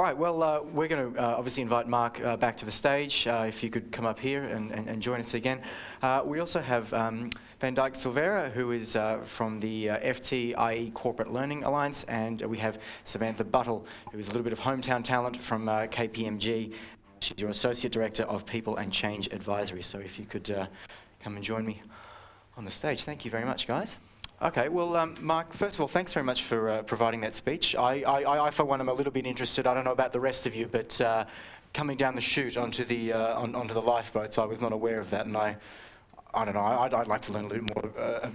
All right, well, we're going to obviously invite Mark back to the stage, if you could come up here and join us again. We also have VanDyck Silveira, who is from the FT, Corporate Learning Alliance, and we have Samantha Buttle, who is a little bit of hometown talent from KPMG. She's your Associate Director of People and Change Advisory. So if you could come and join me on the stage. Thank you very much, guys. Okay, well, Mark, first of all, thanks very much for providing that speech. I, for one, am a little bit interested. I don't know about the rest of you, but coming down the chute onto the lifeboats, I was not aware of that, and I don't know, I'd like to learn a little more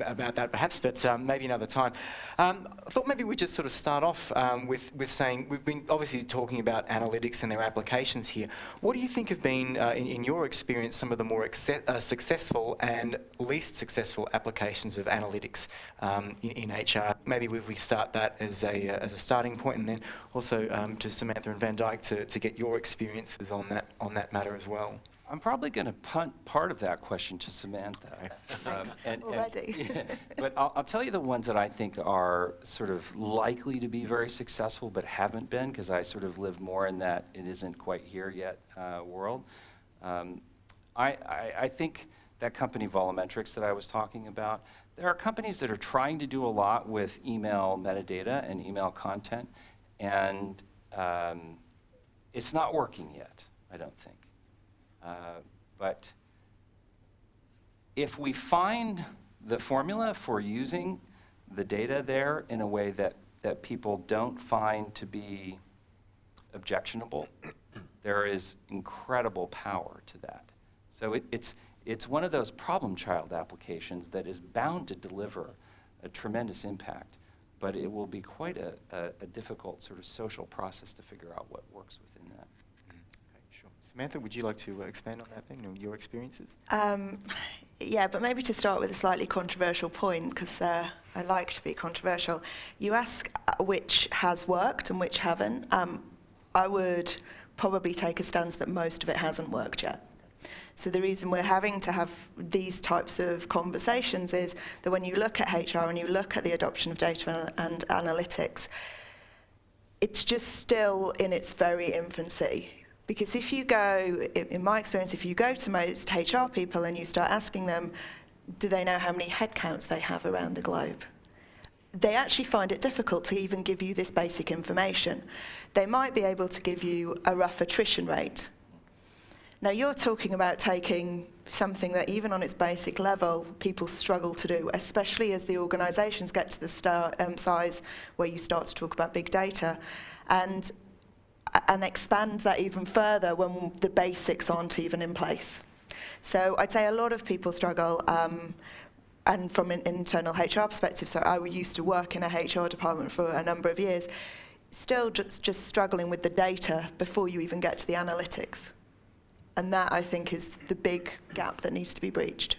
about that perhaps, but maybe another time. I thought maybe we'd just sort of start off with saying, we've been obviously talking about analytics and their applications here. What do you think have been, in your experience, some of the more successful and least successful applications of analytics in HR? Maybe if we start that as a starting point, and then also to Samantha and VanDyck to get your experiences on that matter as well. I'm probably going to punt part of that question to Samantha. But I'll tell you the ones that I think are sort of likely to be very successful but haven't been, because I sort of live more in that it isn't quite here yet world. I think that company Volumetrics that I was talking about, there are companies that are trying to do a lot with email metadata and email content, and it's not working yet, I don't think. But if we find the formula for using the data there in a way that people don't find to be objectionable, there is incredible power to that. So it's one of those problem child applications that is bound to deliver a tremendous impact, but it will be quite a difficult sort of social process to figure out what works within that. Samantha, would you like to expand on that thing, your experiences? Yeah, but maybe to start with a slightly controversial point, because I like to be controversial. You ask which has worked and which haven't. I would probably take a stance that most of it hasn't worked yet. So the reason we're having to have these types of conversations is that when you look at HR and you look at the adoption of data and analytics, it's just still in its very infancy. Because if you go, in my experience, if you go to most HR people and you start asking them, do they know how many headcounts they have around the globe? They actually find it difficult to even give you this basic information. They might be able to give you a rough attrition rate. Now you're talking about taking something that even on its basic level, people struggle to do, especially as the organizations get to the size where you start to talk about big data. And expand that even further when the basics aren't even in place. So I'd say a lot of people struggle, and from an internal HR perspective, so I used to work in a HR department for a number of years, still just struggling with the data before you even get to the analytics. And that, I think, is the big gap that needs to be breached.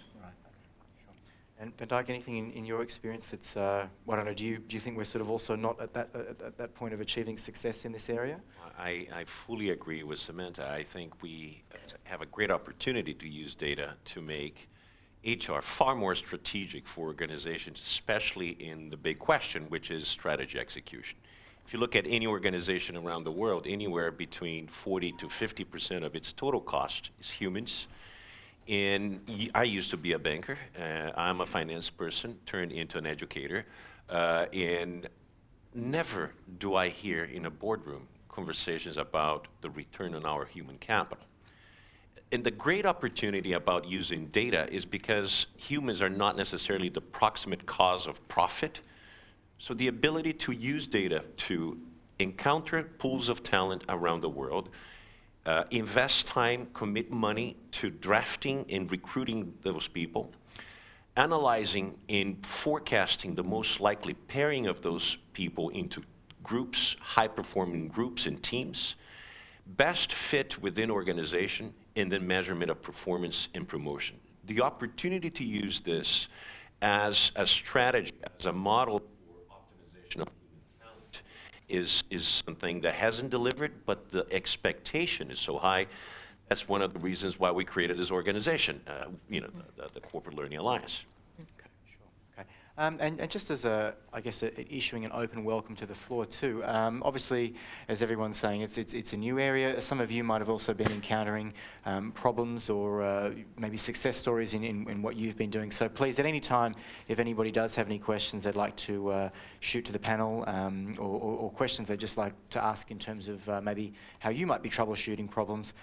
And VanDyck, anything in your experience that's, I don't know, do you think we're sort of also not at that point of achieving success in this area? I fully agree with Samantha. I think we have a great opportunity to use data to make HR far more strategic for organizations, especially in the big question, which is strategy execution. If you look at any organization around the world, anywhere between 40 to 50% of its total cost is humans. And I used to be a banker. I'm a finance person turned into an educator. And never do I hear in a boardroom conversations about the return on our human capital. And the great opportunity about using data is because humans are not necessarily the proximate cause of profit. So the ability to use data to encounter pools of talent around the world, invest time, commit money to drafting and recruiting those people, analyzing and forecasting the most likely pairing of those people into groups, high-performing groups and teams, best fit within organization, and then measurement of performance and promotion. The opportunity to use this as a strategy, as a model for optimization of is something that hasn't delivered, but the expectation is so high. That's one of the reasons why we created this organization, the Corporate Learning Alliance. Okay, sure. Okay. And just as I guess, issuing an open welcome to the floor too. Obviously, as everyone's saying, it's a new area. Some of you might have also been encountering problems or maybe success stories in what you've been doing. So please, at any time, if anybody does have any questions they'd like to shoot to the panel, or questions they'd just like to ask in terms of maybe how you might be troubleshooting problems,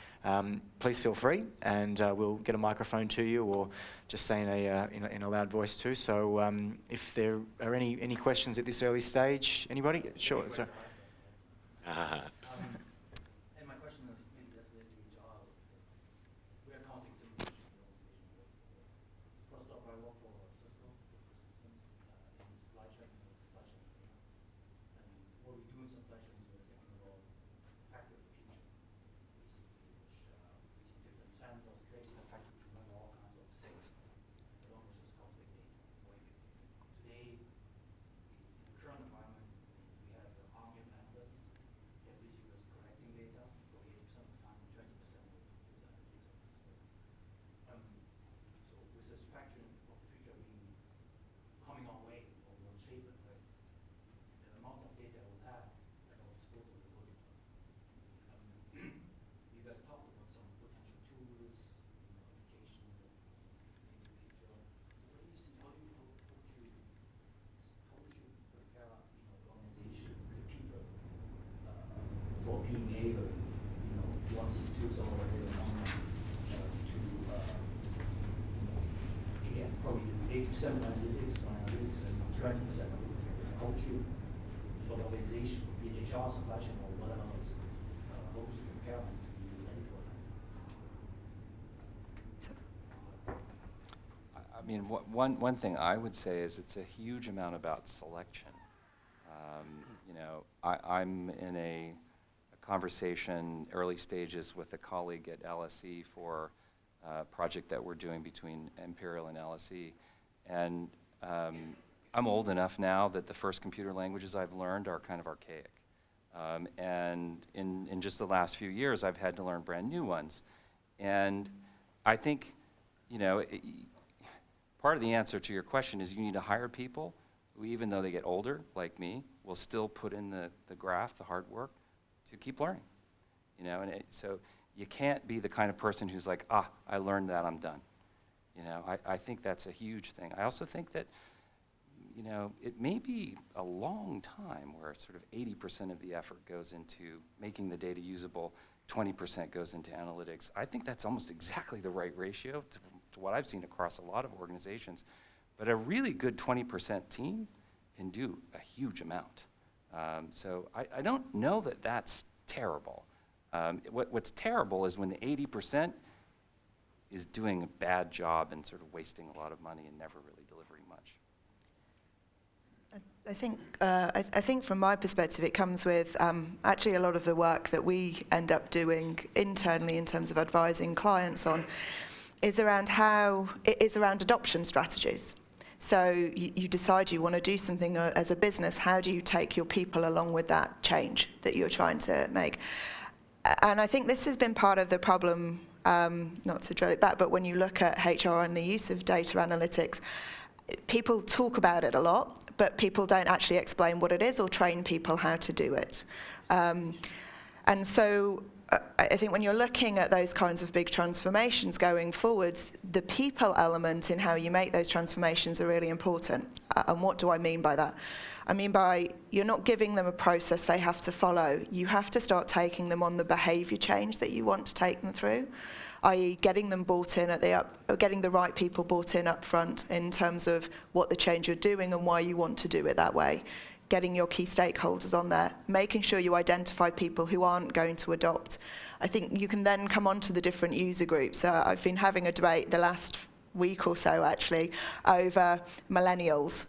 please feel free, and we'll get a microphone to you, or just say in a loud voice too. So if there are any questions at this early stage, anybody? Sure. Sorry. And my question is maybe that's related to HR. We are counting some issues in the organization. First off, I work for Cisco Systems in supply chain. And what we do in supply chain is we're thinking about factory of the future, basically, which we see different sensors creating a factory to run all kinds of things. Along with this conflict data. Today, in the current environment, we have an army of analysts that basically is collecting data for 80% of the time, 20% is analytics. So with this factory of the future being coming our way, or we'll shape it, right? The amount of data we'll have at our disposal will go. You guys talked about some potential tools, applications in the future. What do you see? How would you prepare, the organization, the people, for being able, once these tools are already online, to, again, probably 80% analytics, and 20% how would you, for the organization, be it HR, supply chain, or whatever else, how would you prepare them to be ready for that? I mean, one thing I would say is it's a huge amount about selection. I'm in a conversation, early stages, with a colleague at LSE for a project that we're doing between Imperial and LSE. And I'm old enough now that the first computer languages I've learned are kind of archaic. And in just the last few years, I've had to learn brand new ones. And I think, part of the answer to your question is you need to hire people who, even though they get older, like me, will still put in the graft, the hard work, to keep learning. So you can't be the kind of person who's like, I learned that, I'm done. I think that's a huge thing. I also think that, it may be a long time where sort of 80% of the effort goes into making the data usable, 20% goes into analytics. I think that's almost exactly the right ratio to what I've seen across a lot of organizations. But a really good 20% team can do a huge amount. So I don't know that that's terrible. What's terrible is when the 80% is doing a bad job and sort of wasting a lot of money and never really delivering much. I think from my perspective, it comes with actually a lot of the work that we end up doing internally in terms of advising clients on is around adoption strategies. So you decide you want to do something as a business. How do you take your people along with that change that you're trying to make? And I think this has been part of the problem, not to drill it back, but when you look at HR and the use of data analytics, people talk about it a lot, but people don't actually explain what it is or train people how to do it. And so I think when you're looking at those kinds of big transformations going forwards, the people element in how you make those transformations are really important. And what do I mean by that? I mean by you're not giving them a process they have to follow. You have to start taking them on the behavior change that you want to take them through, i.e. getting them bought in getting the right people bought in up front in terms of what the change you're doing and why you want to do it that way. Getting your key stakeholders on there, making sure you identify people who aren't going to adopt. I think you can then come on to the different user groups. I've been having a debate the last week or so, actually, over millennials,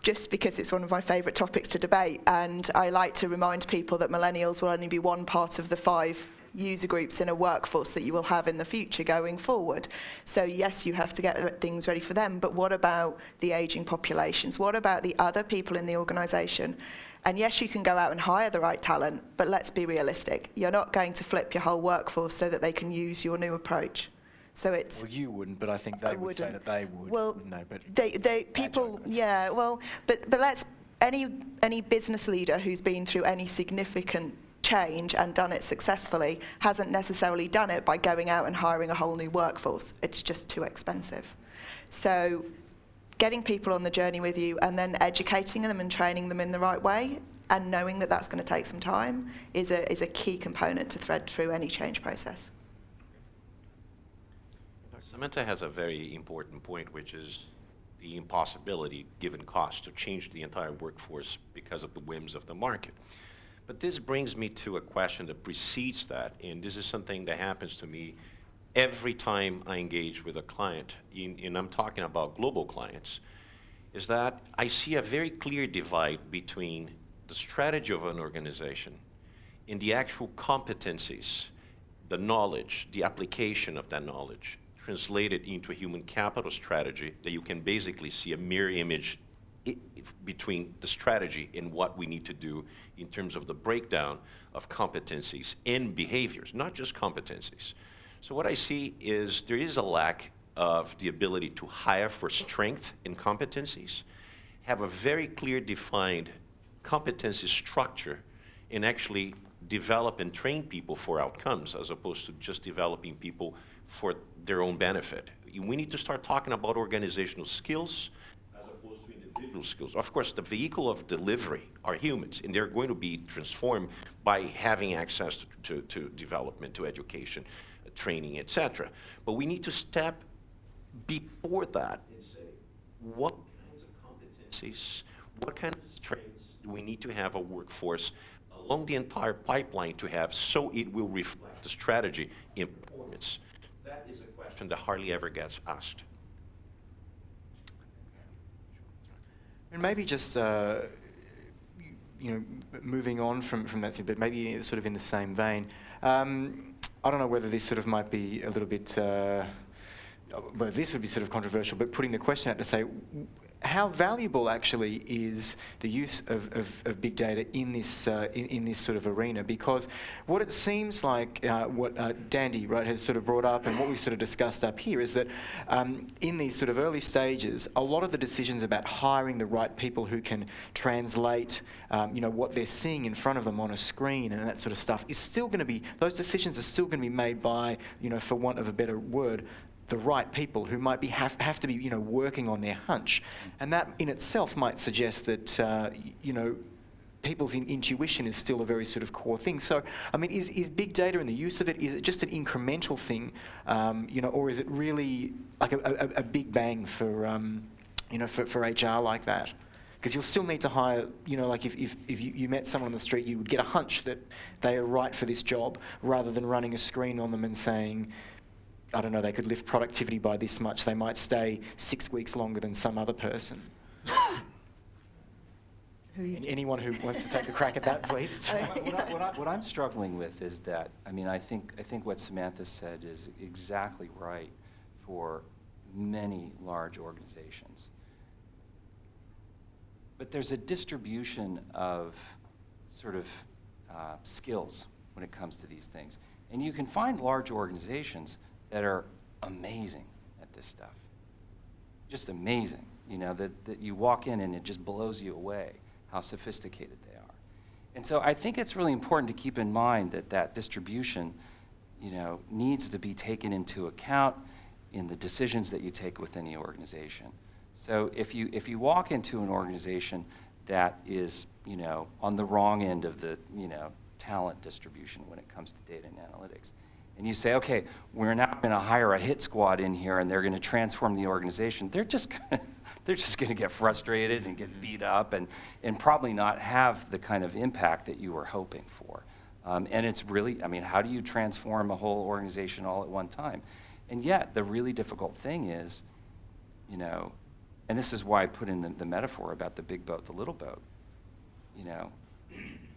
just because it's one of my favourite topics to debate. And I like to remind people that millennials will only be one part of the 5 user groups in a workforce that you will have in the future going forward. So yes, you have to get things ready for them, but what about the aging populations? What about the other people in the organisation? And yes, you can go out and hire the right talent, but let's be realistic. You're not going to flip your whole workforce so that they can use your new approach. So it's Well, you wouldn't, but I think they would say that they would. Well, wouldn't they? But they people, yeah. Well, but let's any business leader who's been through any significant change and done it successfully hasn't necessarily done it by going out and hiring a whole new workforce. It's just too expensive. So getting people on the journey with you and then educating them and training them in the right way and knowing that that's going to take some time is a key component to thread through any change process. Samantha has a very important point, which is the impossibility, given cost, to change the entire workforce because of the whims of the market. But this brings me to a question that precedes that, and this is something that happens to me every time I engage with a client, and I'm talking about global clients, is that I see a very clear divide between the strategy of an organization and the actual competencies, the knowledge, the application of that knowledge, translated into a human capital strategy that you can basically see a mirror image between the strategy and what we need to do in terms of the breakdown of competencies and behaviors, not just competencies. So what I see is there is a lack of the ability to hire for strength in competencies, have a very clear defined competency structure, and actually develop and train people for outcomes as opposed to just developing people for their own benefit. We need to start talking about organizational skills as opposed to individual skills. Of course, the vehicle of delivery are humans, and they're going to be transformed by having access to development, to education, training, etc. But we need to step before that and say, what kinds of competencies, what kind of strengths do we need to have a workforce along the entire pipeline to have so it will reflect the strategy in performance? That is a question that hardly ever gets asked. And maybe just moving on from that, but maybe sort of in the same vein. I don't know whether this sort of might be a little bit. Well, this would be sort of controversial, but putting the question out to say, how valuable actually is the use of big data in this sort of arena? Because what it seems like, what Dandy has sort of brought up, and what we sort of discussed up here, is that in these sort of early stages, a lot of the decisions about hiring the right people who can translate, what they're seeing in front of them on a screen and that sort of stuff is still going to be. Those decisions are still going to be made by, for want of a better word, the right people who might have to be working on their hunch, and that in itself might suggest that people's intuition is still a very sort of core thing. So I mean, is big data and the use of it, is it just an incremental thing, or is it really like a big bang for for HR like that? Because you'll still need to hire, like if you met someone on the street, you would get a hunch that they are right for this job, rather than running a screen on them and saying, I don't know, they could lift productivity by this much, they might stay 6 weeks longer than some other person. Anyone who wants to take a crack at that, please. What I'm struggling with is that, I think what Samantha said is exactly right for many large organizations. But there's a distribution of sort of skills when it comes to these things. And you can find large organizations that are amazing at this stuff. Just amazing, that you walk in and it just blows you away how sophisticated they are. And so I think it's really important to keep in mind that distribution, needs to be taken into account in the decisions that you take within the organization. So if you walk into an organization that is, on the wrong end of the, talent distribution when it comes to data and analytics, and you say, okay, we're now going to hire a hit squad in here, and they're going to transform the organization, they're just going to get frustrated and get beat up, and probably not have the kind of impact that you were hoping for. And it's really, how do you transform a whole organization all at one time? And yet, the really difficult thing is, and this is why I put in the metaphor about the big boat, the little boat. There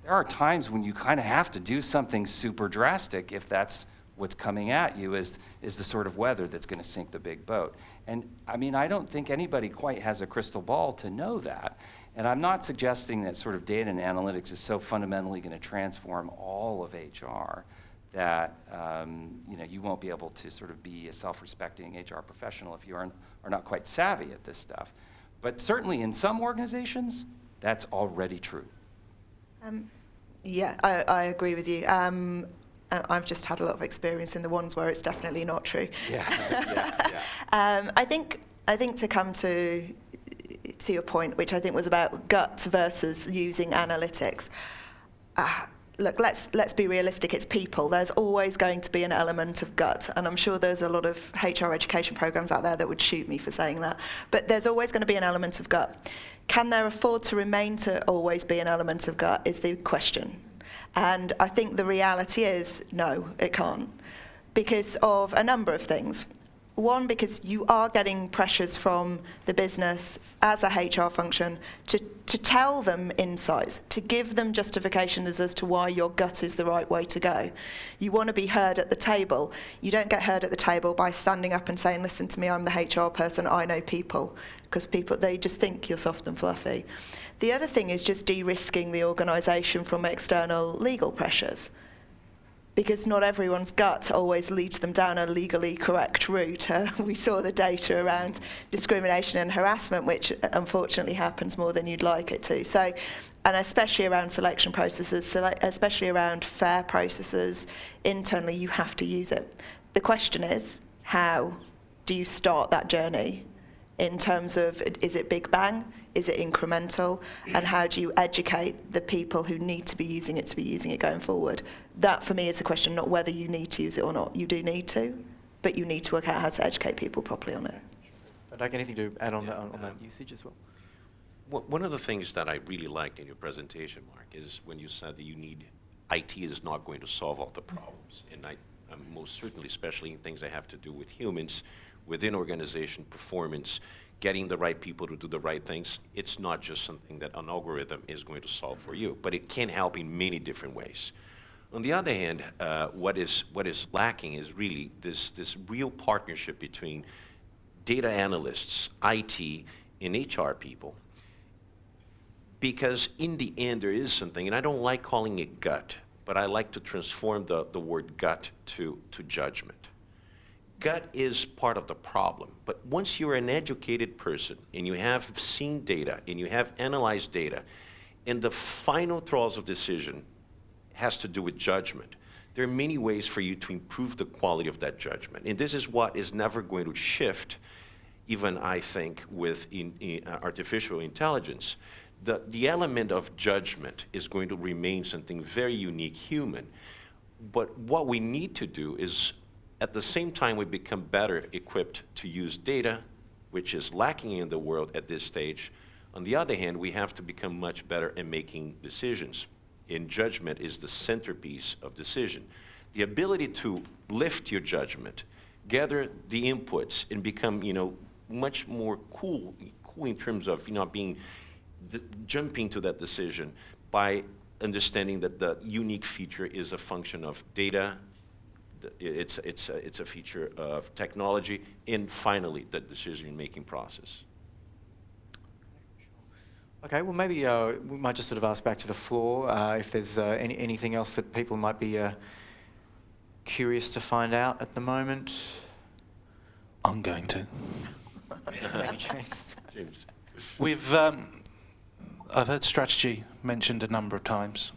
are times when you kind of have to do something super drastic if that's what's coming at you is the sort of weather that's going to sink the big boat. And I don't think anybody quite has a crystal ball to know that. And I'm not suggesting that sort of data and analytics is so fundamentally going to transform all of HR that you won't be able to sort of be a self-respecting HR professional if you are not quite savvy at this stuff. But certainly in some organizations, that's already true. Yeah, I agree with you. I've just had a lot of experience in the ones where it's definitely not true. Yeah. I think to come to your point, which I think was about gut versus using analytics. Look, let's be realistic. It's people. There's always going to be an element of gut, and I'm sure there's a lot of HR education programs out there that would shoot me for saying that. But there's always going to be an element of gut. Can there afford to remain to always be an element of gut is the question. And I think the reality is no, it can't, because of a number of things. One, because you are getting pressures from the business as a HR function to tell them insights, to give them justifications as to why your gut is the right way to go. You want to be heard at the table. You don't get heard at the table by standing up and saying, listen to me, I'm the HR person, I know people, because people, they just think you're soft and fluffy. The other thing is just de-risking the organisation from external legal pressures, because not everyone's gut always leads them down a legally correct route. We saw the data around discrimination and harassment, which unfortunately happens more than you'd like it to. So, and especially around selection processes, especially around fair processes, internally you have to use it. The question is, how do you start that journey? In terms of, is it big bang? Is it incremental? And how do you educate the people who need to be using it going forward? That, for me, is the question, not whether you need to use it or not. You do need to, but you need to work out how to educate people properly on it. VanDyck, anything to add on that usage as well? One of the things that I really liked in your presentation, Mark, is when you said that IT is not going to solve all the problems. And most certainly, especially in things that have to do with humans, within organization performance, getting the right people to do the right things, it's not just something that an algorithm is going to solve for you, but it can help in many different ways. On the other hand, what is lacking is really this real partnership between data analysts, IT, and HR people. Because in the end, there is something, and I don't like calling it gut, but I like to transform the word gut to judgment. Gut is part of the problem, but once you're an educated person and you have seen data and you have analyzed data, and the final throes of decision has to do with judgment, there are many ways for you to improve the quality of that judgment. And this is what is never going to shift, even I think, with artificial intelligence. The element of judgment is going to remain something very unique human. But what we need to do is, at the same time, we become better equipped to use data, which is lacking in the world at this stage. On the other hand, we have to become much better at making decisions. And judgment is the centerpiece of decision. The ability to lift your judgment, gather the inputs, and become, much more cool in terms of, jumping to that decision by understanding that the unique feature is a function of data. It's a feature of technology, and finally, the decision-making process. Okay, well, maybe we might just sort of ask back to the floor if there's anything else that people might be curious to find out at the moment. I'm going to. Maybe James. I've heard strategy mentioned a number of times.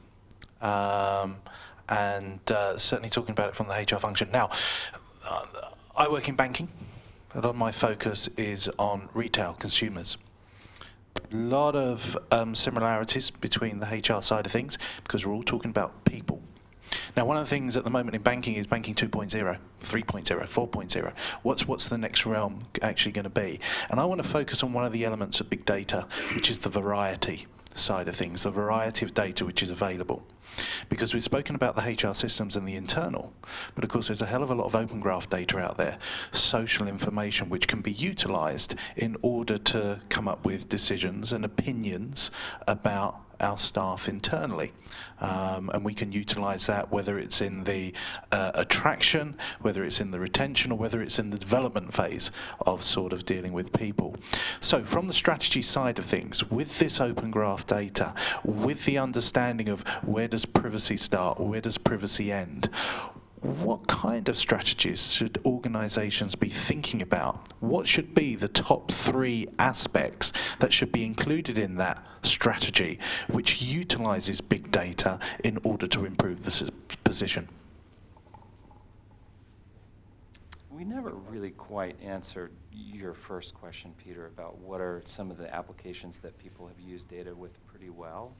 And certainly talking about it from the HR function. Now, I work in banking. A lot of my focus is on retail consumers. A lot of similarities between the HR side of things, because we're all talking about people. Now, one of the things at the moment in banking is banking 2.0, 3.0, 4.0. What's the next realm actually going to be? And I want to focus on one of the elements of big data, which is the variety side of things, the variety of data which is available. Because we've spoken about the HR systems and the internal, but of course there's a hell of a lot of open graph data out there, social information which can be utilised in order to come up with decisions and opinions about our staff internally. And we can utilise that whether it's in the attraction, whether it's in the retention, or whether it's in the development phase of sort of dealing with people. So from the strategy side of things, with this open graph data, with the understanding of where does privacy start, where does privacy end, what kind of strategies should organizations be thinking about? What should be the top 3 aspects that should be included in that strategy which utilizes big data in order to improve the position? We never really quite answered your first question, Peter, about what are some of the applications that people have used data with pretty well.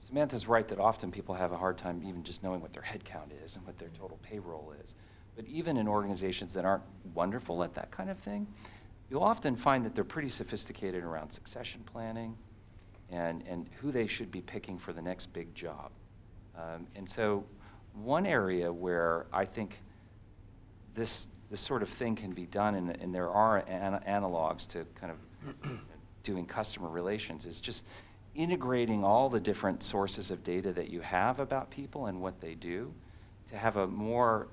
Samantha's right that often people have a hard time even just knowing what their headcount is and what their total payroll is. But even in organizations that aren't wonderful at that kind of thing, you'll often find that they're pretty sophisticated around succession planning and who they should be picking for the next big job. And so one area where I think this sort of thing can be done, and there are analogs to kind of doing customer relations, is just integrating all the different sources of data that you have about people and what they do to have a more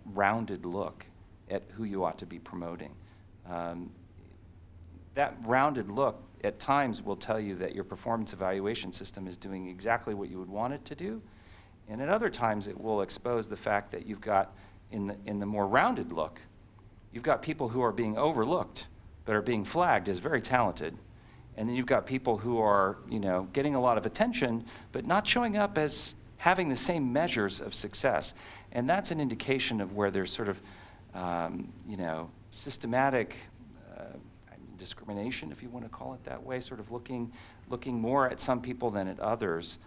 rounded look at who you ought to be promoting. That rounded look at times will tell you that your performance evaluation system is doing exactly what you would want it to do, and at other times it will expose the fact that you've got, in the more rounded look, you've got people who are being overlooked but are being flagged as very talented. And then you've got people who are, getting a lot of attention, but not showing up as having the same measures of success. And that's an indication of where there's sort of, systematic discrimination, if you want to call it that way, sort of looking more at some people than at others.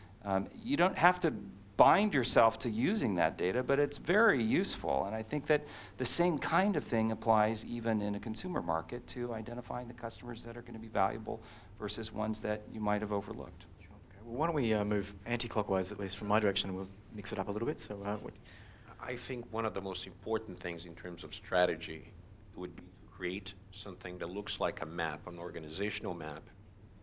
You don't have to bind yourself to using that data, but it's very useful. And I think that the same kind of thing applies even in a consumer market to identifying the customers that are going to be valuable versus ones that you might have overlooked. Sure. Okay. Well, why don't we move anti-clockwise, at least from my direction, and we'll mix it up a little bit. So, I think one of the most important things in terms of strategy would be to create something that looks like a map, an organizational map,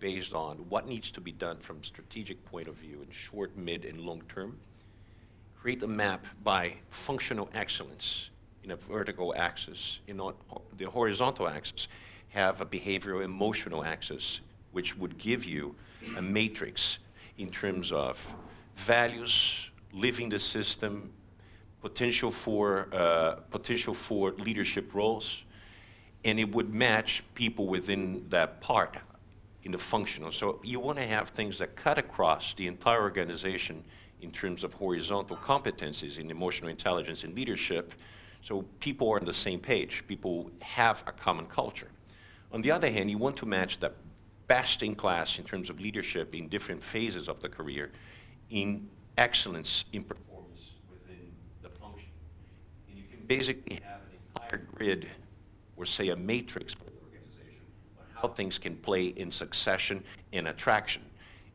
based on what needs to be done from a strategic point of view in short, mid, and long term. Create a map by functional excellence in a vertical axis. On the horizontal axis, have a behavioral emotional axis, which would give you a matrix in terms of values, living the system, potential for leadership roles, and it would match people within that part in the functional. So you want to have things that cut across the entire organization in terms of horizontal competencies in emotional intelligence and leadership, so people are on the same page. People have a common culture. On the other hand, you want to match the best in class in terms of leadership in different phases of the career in excellence in performance within the function. And you can basically have an entire grid, or say a matrix for the organization, on how things can play in succession and attraction.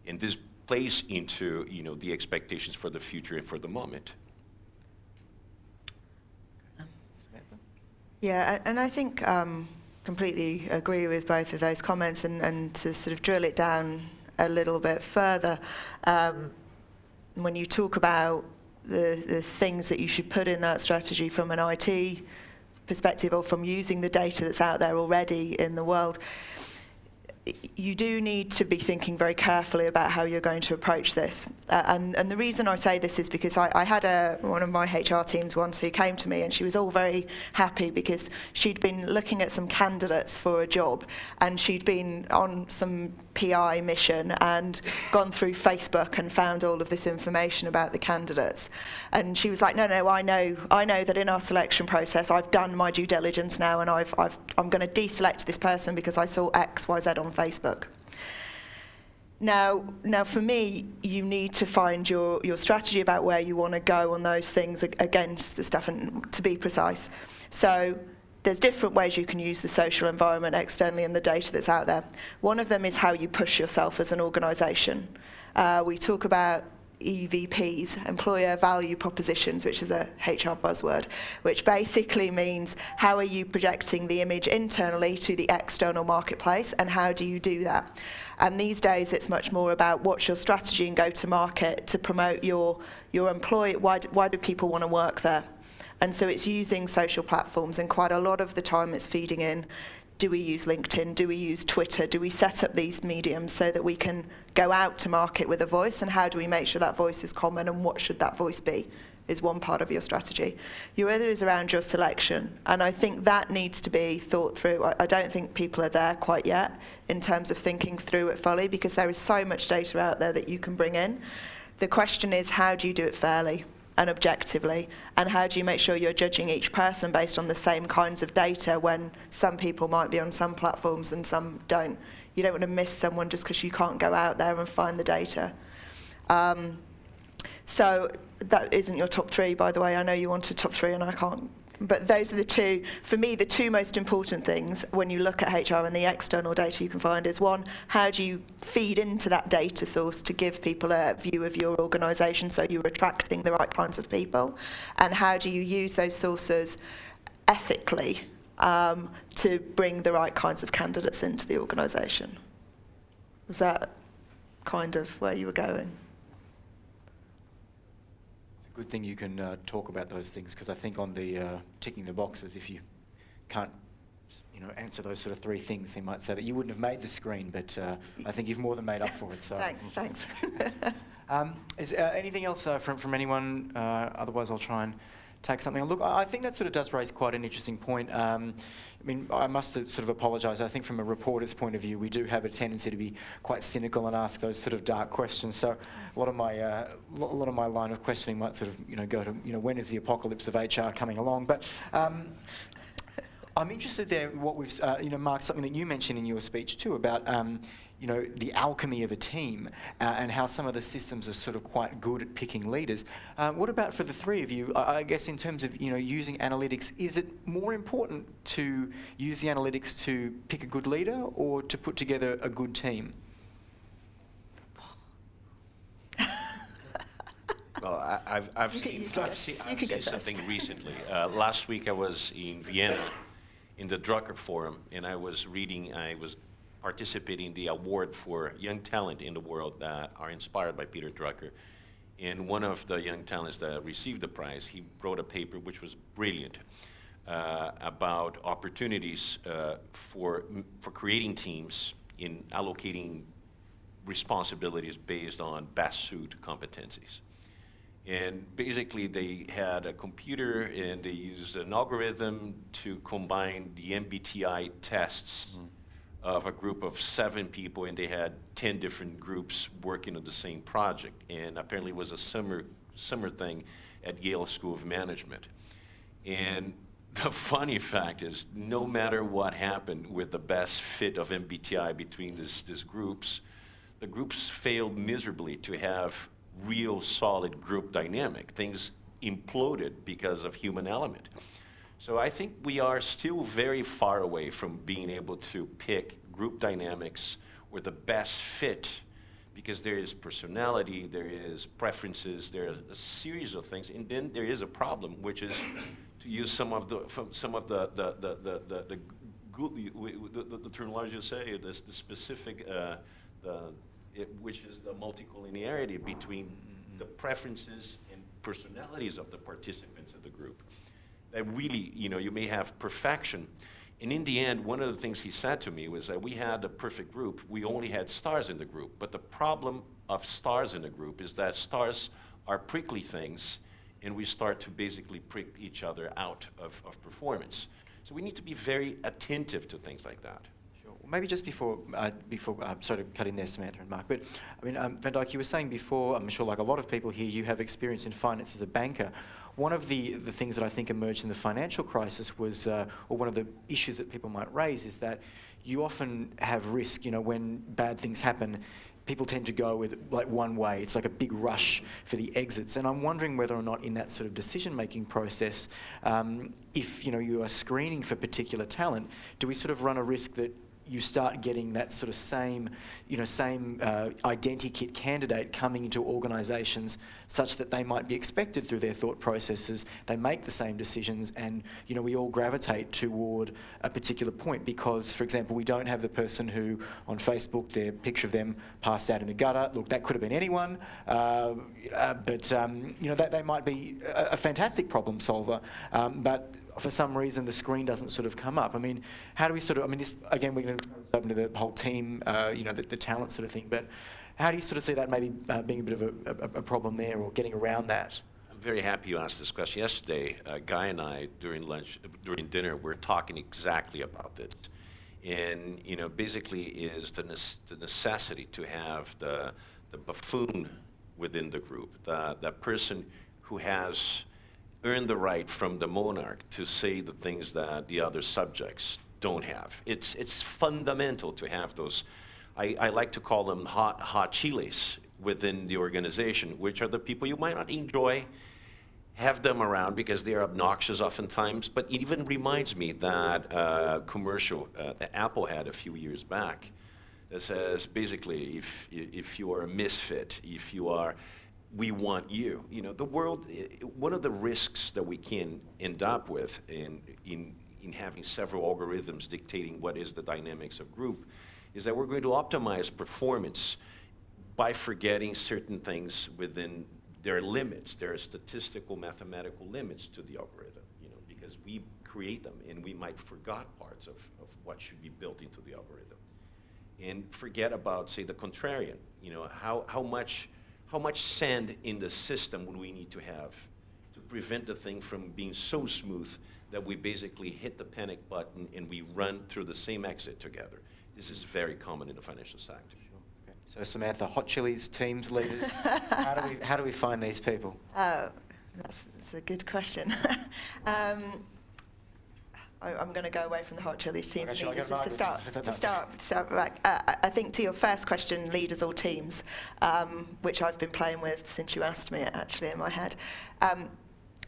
And this plays into the expectations for the future and for the moment. Yeah, and I think completely agree with both of those comments, and to sort of drill it down a little bit further, when you talk about the things that you should put in that strategy from an IT perspective or from using the data that's out there already in the world, you do need to be thinking very carefully about how you're going to approach this. And the reason I say this is because I had one of my HR teams once who came to me, and she was all very happy because she'd been looking at some candidates for a job, and she'd been on some PI mission and gone through Facebook and found all of this information about the candidates. And she was like, no, I know that in our selection process, I've done my due diligence now, and I'm going to deselect this person because I saw X, Y, Z on Facebook. Now for me, you need to find your strategy about where you want to go on those things against the stuff, and to be precise. So there's different ways you can use the social environment externally and the data that's out there. One of them is how you push yourself as an organization. We talk about EVPs, employer value propositions, which is a HR buzzword, which basically means how are you projecting the image internally to the external marketplace, and how do you do that? And these days it's much more about what's your strategy and go to market to promote your employee. Why do people want to work there? And so it's using social platforms, and quite a lot of the time it's feeding in do we use LinkedIn? Do we use Twitter? Do we set up these mediums so that we can go out to market with a voice? And how do we make sure that voice is common? And what should that voice be? Is one part of your strategy. Your other is around your selection. And I think that needs to be thought through. I don't think people are there quite yet in terms of thinking through it fully, because there is so much data out there that you can bring in. The question is, how do you do it fairly and objectively, and how do you make sure you're judging each person based on the same kinds of data when some people might be on some platforms and some don't? You don't want to miss someone just because you can't go out there and find the data. So that isn't your top three, by the way. I know you wanted top three and I can't. But those are the two, for me, the two most important things when you look at HR and the external data you can find is, one, how do you feed into that data source to give people a view of your organisation so you're attracting the right kinds of people? And how do you use those sources ethically to bring the right kinds of candidates into the organisation? Was that kind of where you were going? Good thing you can talk about those things, because I think on the ticking the boxes, if you can't, answer those sort of three things, they might say that you wouldn't have made the screen, but I think you've more than made up for it. So Thanks. Is anything else from anyone? Otherwise, I'll try and take something on. Look, I think that sort of does raise quite an interesting point. I must sort of apologise. I think from a reporter's point of view, we do have a tendency to be quite cynical and ask those sort of dark questions. So a lot of my line of questioning might sort of go to when is the apocalypse of HR coming along? But I'm interested there in what we've Mark, something that you mentioned in your speech too about the alchemy of a team and how some of the systems are sort of quite good at picking leaders. What about for the three of you? I guess in terms of using analytics, is it more important to use the analytics to pick a good leader or to put together a good team? Well, I've seen something recently. Last week I was in Vienna in the Drucker Forum, and I was participating in the award for young talent in the world that are inspired by Peter Drucker. And one of the young talents that received the prize, he wrote a paper which was brilliant about opportunities for creating teams in allocating responsibilities based on best suit competencies. And basically they had a computer and they used an algorithm to combine the MBTI tests of a group of 7 people, and they had 10 different groups working on the same project. And apparently it was a summer thing at Yale School of Management. And the funny fact is, no matter what happened with the best fit of MBTI between these groups, the groups failed miserably to have real solid group dynamic. Things imploded because of human element. So I think we are still very far away from being able to pick group dynamics or the best fit, because there is personality, there is preferences, there is a series of things, and then there is a problem, which is to use some of the terminology you say, the specific, which is the multicollinearity between the preferences and personalities of the participants of the group. That really, you may have perfection. And in the end, one of the things he said to me was that we had a perfect group. We only had stars in the group. But the problem of stars in the group is that stars are prickly things, and we start to basically prick each other out of performance. So we need to be very attentive to things like that. Maybe just before sorry to cut in there, Samantha and Mark, but VanDyck, you were saying before, I'm sure like a lot of people here, you have experience in finance as a banker. One of the things that I think emerged in the financial crisis was, or one of the issues that people might raise is that you often have risk, when bad things happen, people tend to go with like one way. It's like a big rush for the exits. And I'm wondering whether or not in that sort of decision-making process, if you are screening for particular talent, do we sort of run a risk that you start getting that sort of same identikit candidate coming into organisations such that they might be expected through their thought processes, they make the same decisions, and we all gravitate toward a particular point because, for example, we don't have the person who on Facebook, their picture of them passed out in the gutter. Look, that could have been anyone, but they might be a fantastic problem solver, but for some reason the screen doesn't sort of come up. I mean, how do we sort of, I mean, this, again, we're going to open to the whole team, you know, the talent sort of thing, but how do you sort of see that maybe being a bit of a problem there, or getting around that? I'm very happy you asked this question. Yesterday, Guy and I, during dinner, we're talking exactly about this. And, you know, basically is the necessity to have the buffoon within the group, that person who has earned the right from the monarch to say the things that the other subjects don't have. It's fundamental to have those, I like to call them hot chiles within the organization, which are the people you might not enjoy, have them around because they are obnoxious oftentimes, but it even reminds me that commercial that Apple had a few years back that says basically if you are a misfit, if you are, we want you. You know, the world, one of the risks that we can end up with in having several algorithms dictating what is the dynamics of group is that we're going to optimize performance by forgetting certain things within their limits. There are statistical, mathematical limits to the algorithm, you know, because we create them and we might forgot parts of what should be built into the algorithm. And forget about, say, the contrarian, you know, how much sand in the system would we need to have to prevent the thing from being so smooth that we basically hit the panic button and we run through the same exit together. This is very common in the financial sector. So Samantha, hot chilies, teams, leaders, how do we find these people? Oh, that's a good question. I'm going to go away from the hot chilies, teams, Okay, and leaders shall I just go to start back. I think to your first question, leaders or teams, which I've been playing with since you asked me, actually, in my head.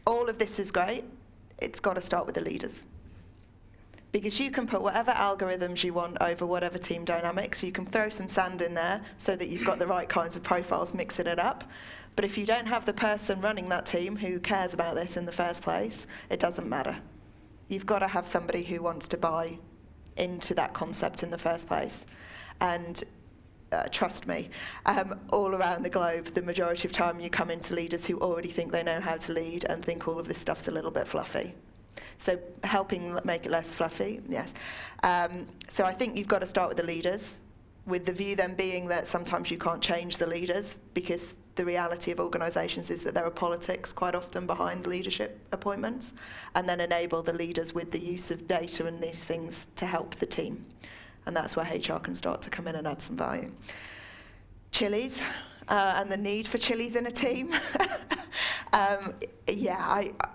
All of this is great. It's got to start with the leaders. Because you can put whatever algorithms you want over whatever team dynamics. You can throw some sand in there so that you've got the right kinds of profiles, mixing it up. But if you don't have the person running that team who cares about this in the first place, it doesn't matter. You've got to have somebody who wants to buy into that concept in the first place. And trust me, all around the globe, the majority of time you come into leaders who already think they know how to lead and think all of this stuff's a little bit fluffy. So helping make it less fluffy, yes. So I think you've got to start with the leaders, with the view then being that sometimes you can't change the leaders because the reality of organisations is that there are politics quite often behind leadership appointments, and then enable the leaders with the use of data and these things to help the team. And that's where HR can start to come in and add some value. Chilies, and the need for chilies in a team.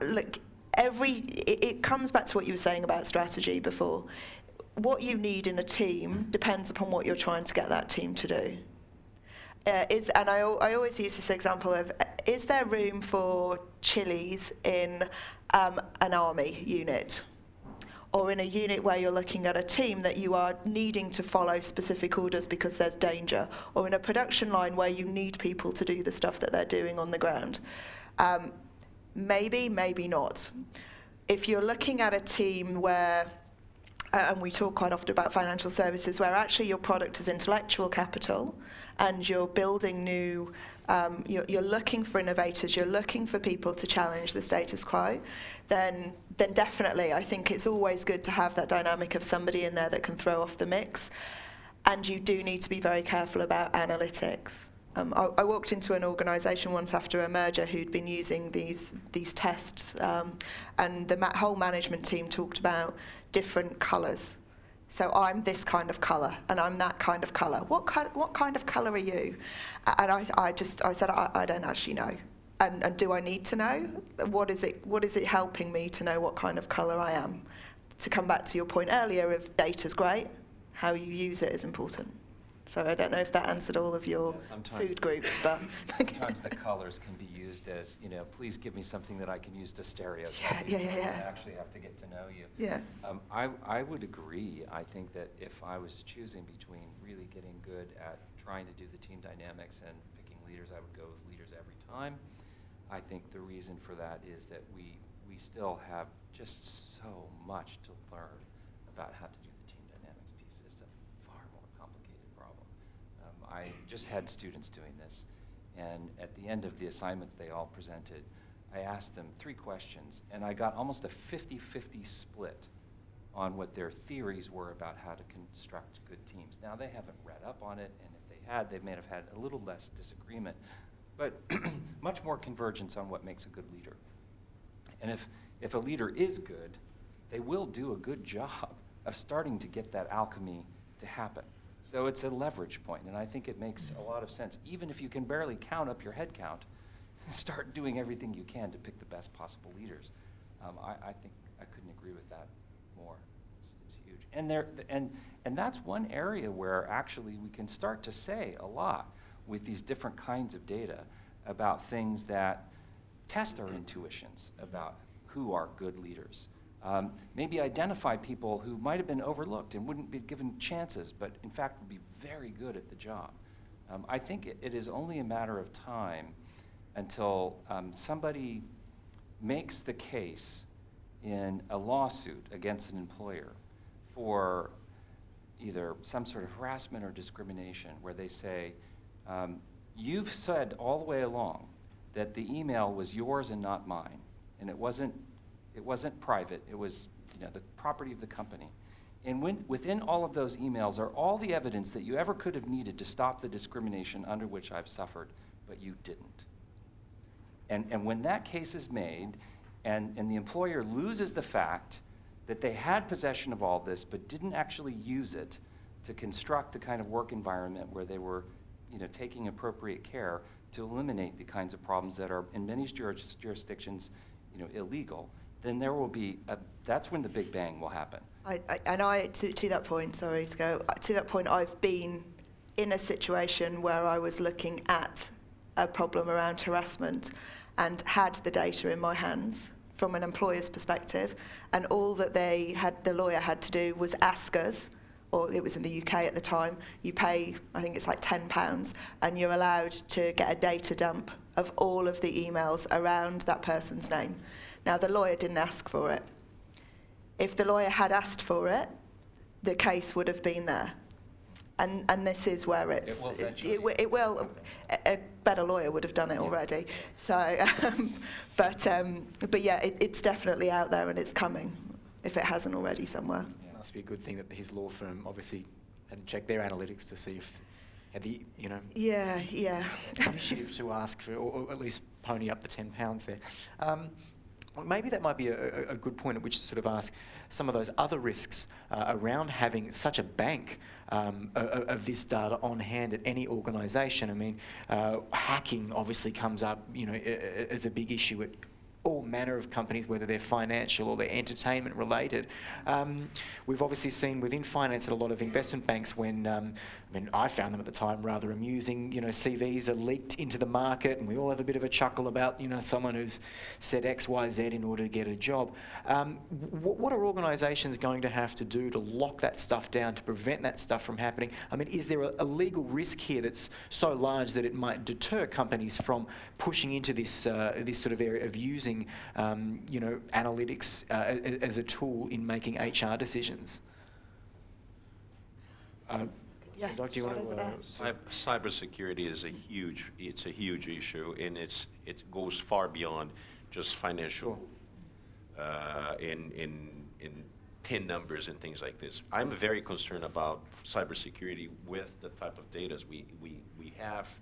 Look, it comes back to what you were saying about strategy before. What you need in a team depends upon what you're trying to get that team to do. And I always use this example of, is there room for chilies in an army unit? Or in a unit where you're looking at a team that you are needing to follow specific orders because there's danger? Or in a production line where you need people to do the stuff that they're doing on the ground? Maybe, maybe not. If you're looking at a team where, and we talk quite often about financial services, where actually your product is intellectual capital and you're building new, you're looking for innovators, you're looking for people to challenge the status quo, then definitely I think it's always good to have that dynamic of somebody in there that can throw off the mix. And you do need to be very careful about analytics. I walked into an organisation once after a merger who'd been using these tests, and the whole management team talked about different colours. So I'm this kind of colour, and I'm that kind of colour. What kind of colour are you? And I said, I don't actually know. And do I need to know? What is it helping me to know what kind of colour I am? To come back to your point earlier of data's great, how you use it is important. So I don't know if that answered all of your food groups, but sometimes the colors can be used as, you know, please give me something that I can use to stereotype. Yeah. I actually have to get to know you. Yeah. I would agree. I think that if I was choosing between really getting good at trying to do the team dynamics and picking leaders, I would go with leaders every time. I think the reason for that is that we still have just so much to learn about how to do the team dynamics piece. It's a far more complicated problem. I just had students doing this, and at the end of the assignments they all presented, I asked them 3 questions, and I got almost a 50-50 split on what their theories were about how to construct good teams. Now, they haven't read up on it, and if they had, they may have had a little less disagreement, but much more convergence on what makes a good leader. And if a leader is good, they will do a good job of starting to get that alchemy to happen. So it's a leverage point, and I think it makes a lot of sense. Even if you can barely count up your head count, start doing everything you can to pick the best possible leaders. I think I couldn't agree with that more. It's huge. And that's one area where actually we can start to say a lot with these different kinds of data about things that test our intuitions about who are good leaders. Maybe identify people who might have been overlooked and wouldn't be given chances, but in fact would be very good at the job. I think it is only a matter of time until somebody makes the case in a lawsuit against an employer for either some sort of harassment or discrimination, where they say, you've said all the way along that the email was yours and not mine, and it wasn't private, it was the property of the company. And within all of those emails are all the evidence that you ever could have needed to stop the discrimination under which I've suffered, but you didn't. And when that case is made, and the employer loses the fact that they had possession of all this, but didn't actually use it to construct the kind of work environment where they were taking appropriate care to eliminate the kinds of problems that are in many jurisdictions illegal, then there will be that's when the big bang will happen. To that point, sorry to go, to that point, I've been in a situation where I was looking at a problem around harassment and had the data in my hands from an employer's perspective, and all that the lawyer had to do was ask us, or it was in the UK at the time, you pay, I think it's like £10, and you're allowed to get a data dump of all of the emails around that person's name. Now, the lawyer didn't ask for it. If the lawyer had asked for it, the case would have been there. And this is where it's... It will. A better lawyer would have done it already. So, but yeah, it's definitely out there and it's coming, if it hasn't already somewhere. It must be a good thing that his law firm obviously hadn't checked their analytics to see if had the Yeah. initiative to ask for, or at least pony up the £10 there. Well, maybe that might be a good point at which to sort of ask some of those other risks around having such a bank of this data on hand at any organisation. I mean, hacking obviously comes up, as a big issue at all manner of companies, whether they're financial or they're entertainment related. We've obviously seen within finance at a lot of investment banks when, I found them at the time rather amusing, CVs are leaked into the market and we all have a bit of a chuckle about, someone who's said X, Y, Z in order to get a job. What are organisations going to have to do to lock that stuff down, to prevent that stuff from happening? I mean, is there a legal risk here that's so large that it might deter companies from pushing into this, this sort of area of using analytics as a tool in making HR decisions? Doc, do you want to? Cybersecurity is a huge issue, and it goes far beyond just financial in PIN numbers and things like this. I'm very concerned about cybersecurity with the type of data we have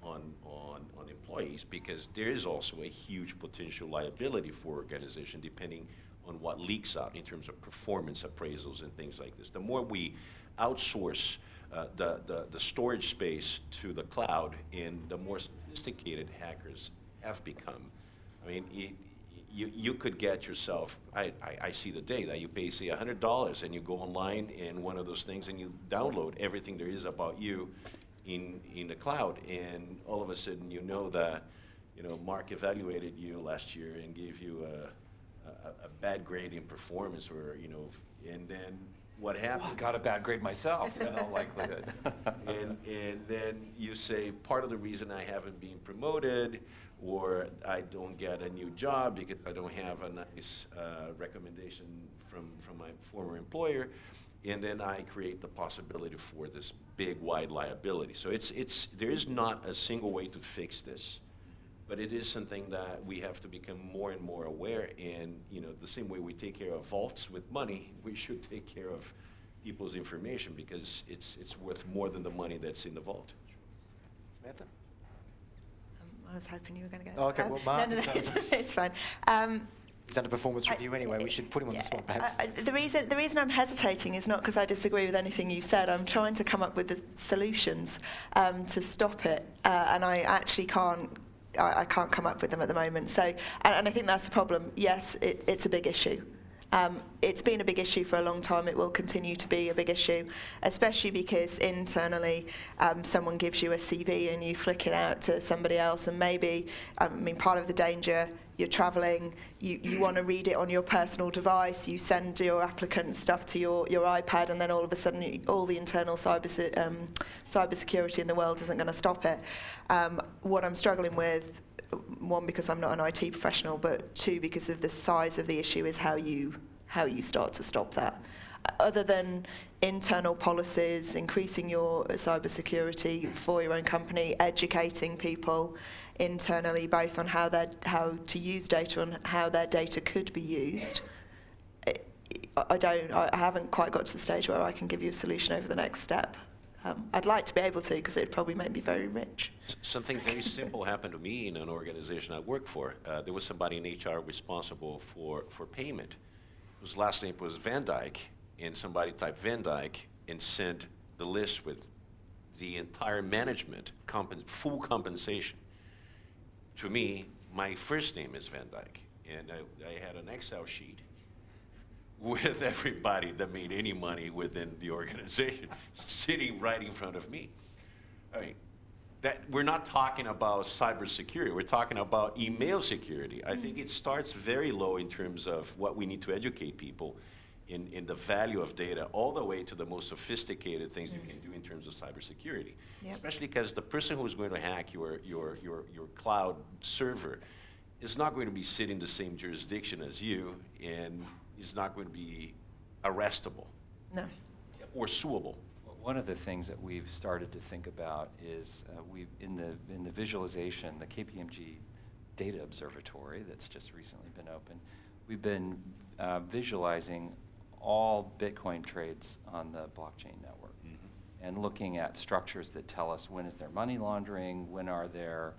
on employees, because there is also a huge potential liability for organization depending on what leaks out in terms of performance appraisals and things like this. The more we outsource the storage space to the cloud, and the more sophisticated hackers have become. I mean, you could get yourself, I see the day that you pay, say, $100 and you go online in one of those things and you download everything there is about you in the cloud, and all of a sudden that Mark evaluated you last year and gave you a bad grade in performance, or and then what happened? I got a bad grade myself in all likelihood. and then you say, part of the reason I haven't been promoted, or I don't get a new job because I don't have a nice recommendation from my former employer, and then I create the possibility for this big, wide liability. So there is not a single way to fix this. But it is something that we have to become more and more aware. And the same way we take care of vaults with money, we should take care of people's information, because it's worth more than the money that's in the vault. Samantha? I was hoping you were going to go. Oh, okay, well, Mark, No, it's fine. He's under performance review anyway. We should put him on the spot, perhaps. The reason I'm hesitating is not because I disagree with anything you said. I'm trying to come up with the solutions to stop it, and I actually can't. I can't come up with them at the moment. So, and I think that's the problem. Yes, it's a big issue. It's been a big issue for a long time. It will continue to be a big issue, especially because internally someone gives you a CV and you flick it out to somebody else, and maybe, part of the danger, you're traveling, you want to read it on your personal device, you send your applicant stuff to your iPad, and then all of a sudden all the internal cyber security in the world isn't going to stop it. What I'm struggling with, one, because I'm not an IT professional, but two, because of the size of the issue, is how you start to stop that. Other than internal policies, increasing your cybersecurity for your own company, educating people internally both on how to use data and how their data could be used, I haven't quite got to the stage where I can give you a solution over the next step. I'd like to be able to, because it would probably make me very rich. Something very simple happened to me in an organization I work for. There was somebody in HR responsible for payment, whose last name was VanDyck, and somebody typed VanDyck and sent the list with the entire management, full compensation. To me, my first name is VanDyck, and I had an Excel sheet with everybody that made any money within the organization sitting right in front of me. I mean, that we're not talking about cybersecurity, we're talking about email security. I think it starts very low in terms of what we need to educate people in the value of data, all the way to the most sophisticated things you can do in terms of cybersecurity. Yep. Especially because the person who's going to hack your cloud server is not going to be sitting in the same jurisdiction as you, and is not going to be arrestable. No. Or suable. One of the things that we've started to think about is in the visualization, the KPMG Data Observatory that's just recently been opened, we've been visualizing all Bitcoin trades on the blockchain network, and looking at structures that tell us when is there money laundering, when are there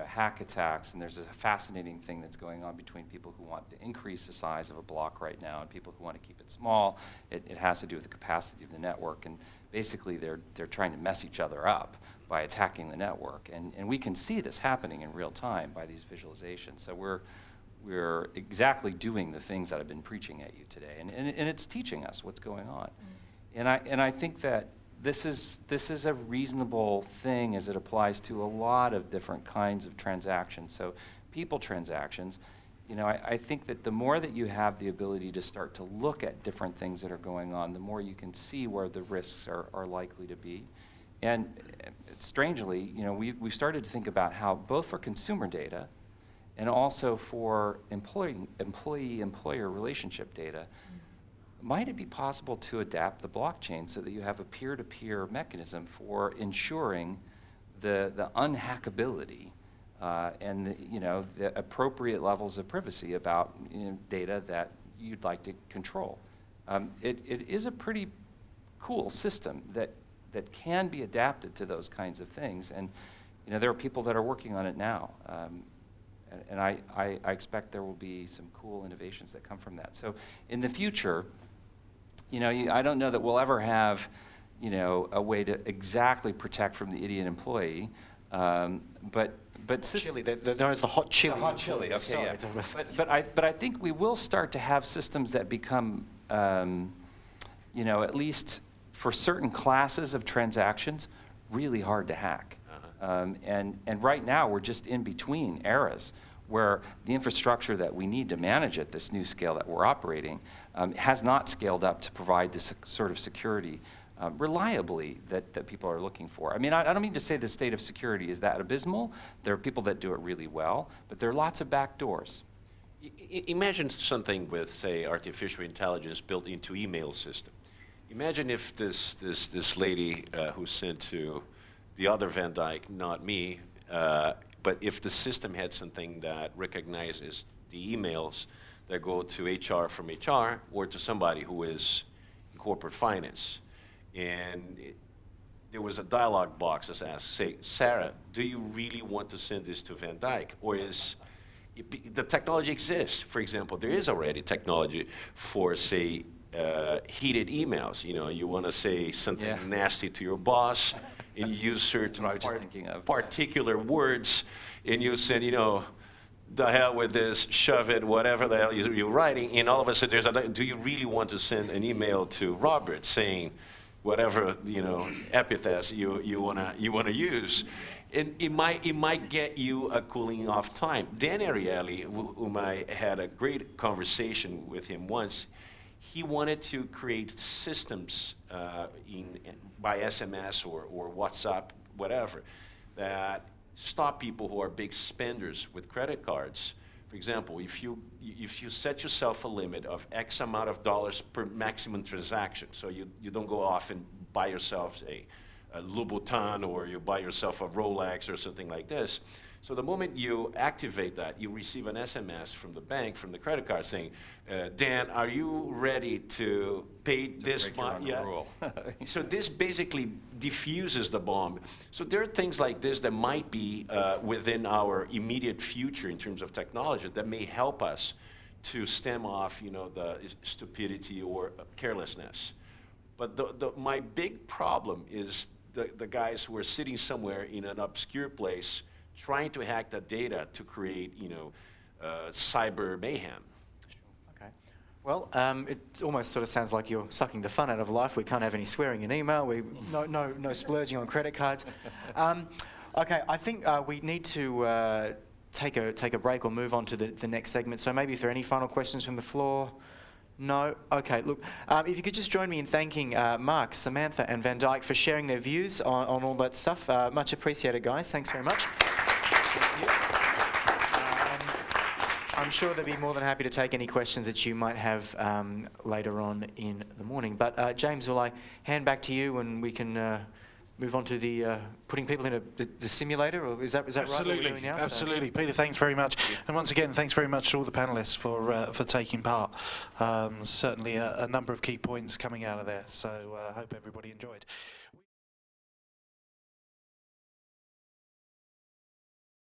hack attacks, and there's a fascinating thing that's going on between people who want to increase the size of a block right now and people who want to keep it small. It has to do with the capacity of the network, and basically they're trying to mess each other up by attacking the network, and we can see this happening in real time by these visualizations. So we're exactly doing the things that I've been preaching at you today, and it's teaching us what's going on. And I think that this is a reasonable thing as it applies to a lot of different kinds of transactions. So people transactions, I think that the more that you have the ability to start to look at different things that are going on, the more you can see where the risks are likely to be. And strangely, we've started to think about how both for consumer data and also for employee-employer relationship data, might it be possible to adapt the blockchain so that you have a peer-to-peer mechanism for ensuring the unhackability and the appropriate levels of privacy about data that you'd like to control? It is a pretty cool system that can be adapted to those kinds of things, and there are people that are working on it now. And I expect there will be some cool innovations that come from that. So in the future, I don't know that we'll ever have, a way to exactly protect from the idiot employee, but chili, they're known as the hot chili. The hot chili, okay, Sorry, yeah. But I think we will start to have systems that become, at least for certain classes of transactions, really hard to hack. And right now we're just in between eras where the infrastructure that we need to manage at this new scale that we're operating has not scaled up to provide this sort of security reliably that people are looking for. I mean, I don't mean to say the state of security is that abysmal. There are people that do it really well, but there are lots of back doors. Imagine something with, say, artificial intelligence built into email system. Imagine if this lady who sent to the other VanDyck, not me, But if the system had something that recognizes the emails that go to HR from HR or to somebody who is in corporate finance, and there was a dialog box that asked, say, Sarah, do you really want to send this to VanDyck? Or is the technology exists? For example, there is already technology for, say, heated emails. You know, you want to say something nasty to your boss, and you use certain particular words, and you send, you know, the hell with this, shove it, whatever the hell you're writing, and all of a sudden there's a, do you really want to send an email to Robert saying whatever, you know, epithets you wanna use? And it might get you a cooling off time. Dan Ariely, whom I had a great conversation with him once, he wanted to create systems by SMS or WhatsApp, whatever, that stop people who are big spenders with credit cards. For example, if you set yourself a limit of X amount of dollars per maximum transaction, so you don't go off and buy yourself a Louboutin or you buy yourself a Rolex or something like this. So the moment you activate that, you receive an SMS from the bank, from the credit card saying, Dan, are you ready to pay this month? Yeah. So this basically diffuses the bomb. So there are things like this that might be within our immediate future in terms of technology that may help us to stem off, you know, the stupidity or carelessness. But my big problem is the guys who are sitting somewhere in an obscure place trying to hack that data to create, you know, cyber mayhem. Okay. Well, it almost sort of sounds like you're sucking the fun out of life. We can't have any swearing in email. No splurging on credit cards. Okay, I think we need to take a break or move on to the next segment. So maybe if there are any final questions from the floor. No? Okay, look, if you could just join me in thanking Mark, Samantha and VanDyck for sharing their views on all that stuff. Much appreciated, guys. Thanks very much. I'm sure they'll be more than happy to take any questions that you might have later on in the morning. But James, will I hand back to you and we can move on to the putting people in the simulator, or is that right? Absolutely, what we're doing now? absolutely. So, Peter, thanks very much. And once again, thanks very much to all the panellists for taking part. Certainly a number of key points coming out of there, so I hope everybody enjoyed.